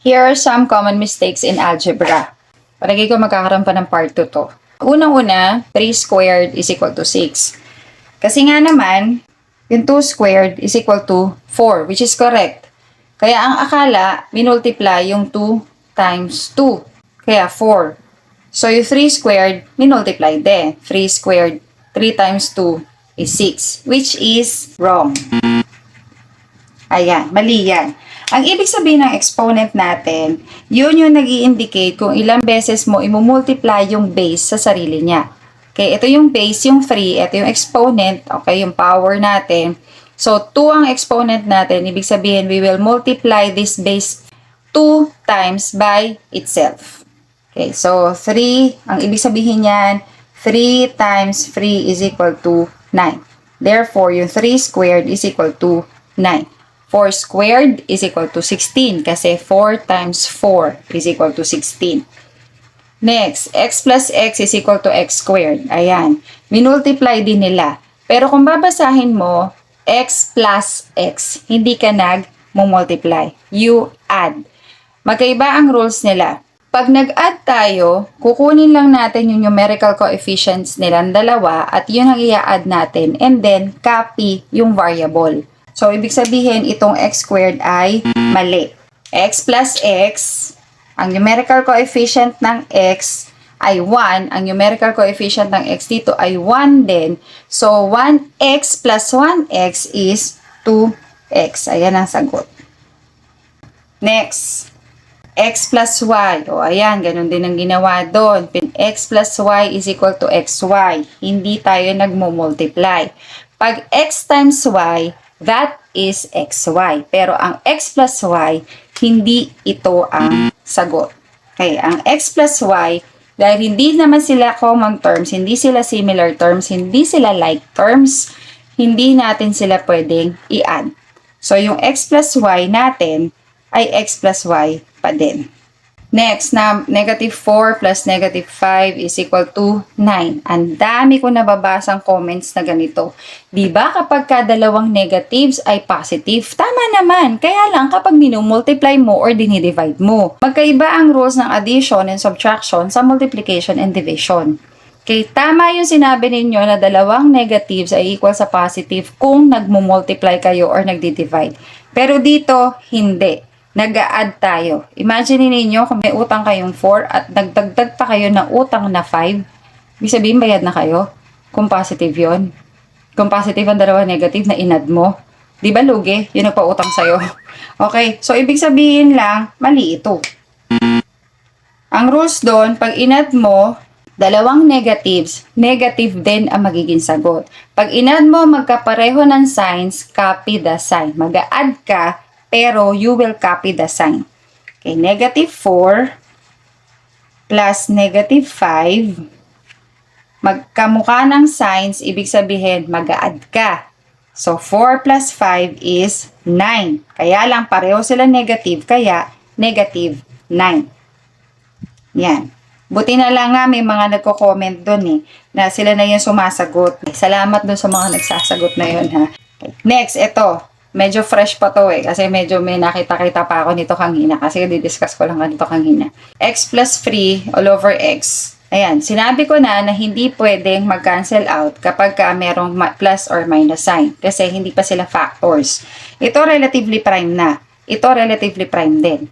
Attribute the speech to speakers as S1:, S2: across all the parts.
S1: Here are some common mistakes in algebra. Palagay ko magkakaroon pa ng part 2 to. Unang-una, 3 squared is equal to 6. Kasi nga naman, yung 2 squared is equal to 4, which is correct. Kaya ang akala, minultiply yung 2 times 2. Kaya 4. So yung 3 squared, minultiply din. 3 squared, 3 times 2 is 6, which is wrong. Ayan, mali yan. Ang ibig sabihin ng exponent natin, yun yung nag-i-indicate kung ilang beses mo imumultiply yung base sa sarili niya. Okay, ito yung base, yung 3, ito yung exponent, okay, yung power natin. So, 2 ang exponent natin, ibig sabihin, we will multiply this base 2 times by itself. Okay, so 3, ang ibig sabihin yan, 3 times 3 is equal to 9. Therefore, yung 3 squared is equal to 9. 4 squared is equal to 16 kasi 4 times 4 is equal to 16. Next, x plus x is equal to x squared. Ayan. Minultiply din nila. Pero kung babasahin mo, x plus x, hindi ka nag-multiply. You add. Magkaiba ang rules nila. Pag nag-add tayo, kukunin lang natin yung numerical coefficients nilang dalawa at yun ang i-add natin and then copy yung variable. So, ibig sabihin, itong x squared ay mali. X plus x, ang numerical coefficient ng x ay 1. Ang numerical coefficient ng x dito ay 1 din. So, 1x plus 1x is 2x. Ayan ang sagot. Next, x plus y. O, ayan, ganun din ang ginawa doon. X plus y is equal to xy. Hindi tayo nagmo-multiply. Pag x times y, that is xy. Pero ang x plus y, hindi ito ang sagot. Okay, ang x plus y, dahil hindi naman sila common terms, hindi sila similar terms, hindi sila like terms, hindi natin sila pwedeng i-add. So, yung x plus y natin ay x plus y pa din. Next, na negative 4 plus negative 5 is equal to 9. Ang dami ko nababasang comments na ganito. Diba kapag dalawang negatives ay positive? Tama naman. Kaya lang kapag minumultiply mo or dinidivide mo. Magkaiba ang rules ng addition and subtraction sa multiplication and division. Okay, tama yung sinabi ninyo na dalawang negatives ay equal sa positive kung nagmumultiply kayo or nagdi-divide. Pero dito, hindi. Nag-a-add tayo. Imagine ninyo kung may utang kayong 4 at nagdagdag pa kayo ng utang na 5. Ibig sabihin, bayad na kayo. Kung positive yon. Kung positive ang dalawa negative na inad mo. Di ba lugi? Yun nagpa-utang sa'yo. Okay. So, ibig sabihin lang, mali ito. Ang rules doon, pag inad mo, dalawang negatives, negative din ang magiging sagot. Pag inad mo, magkapareho ng signs, copy the sign. Mag-a-add ka, pero you will copy the sign. Okay, negative 4 plus negative 5. Magkamukha ng signs, ibig sabihin mag-a-add ka. So, 4 plus 5 is 9. Kaya lang, pareho sila negative, kaya negative 9. Yan. Buti na lang nga may mga nagko-comment doon na sila na yung sumasagot. Salamat doon sa mga nagsasagot na yun ha. Okay. Next, ito. Medyo fresh pa to kasi medyo may nakita-kita pa ako nito kanina kasi di-discuss ko lang ganito kanina. X plus 3 all over x. Ayan, sinabi ko na hindi pwedeng mag-cancel out kapag merong plus or minus sign kasi hindi pa sila factors. Ito relatively prime na. Ito relatively prime din.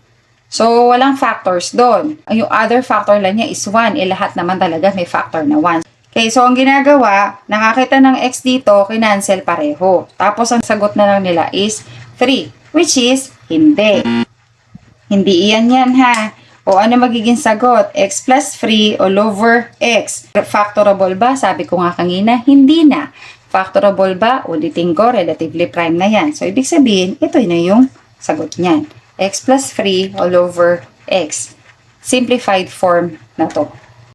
S1: So, walang factors doon. Yung other factor lang niya is 1. Lahat naman talaga may factor na 1. Okay, so ang ginagawa, nakakita ng x dito, kinancel pareho. Tapos ang sagot na lang nila is 3, which is hindi. Hindi iyan yan ha. O ano magiging sagot? X plus 3 all over x. Factorable ba? Sabi ko nga kanina, hindi na. Factorable ba? Ulitin ko, relatively prime na yan. So, ibig sabihin, ito na yung sagot niyan. X plus 3 all over x. Simplified form na to.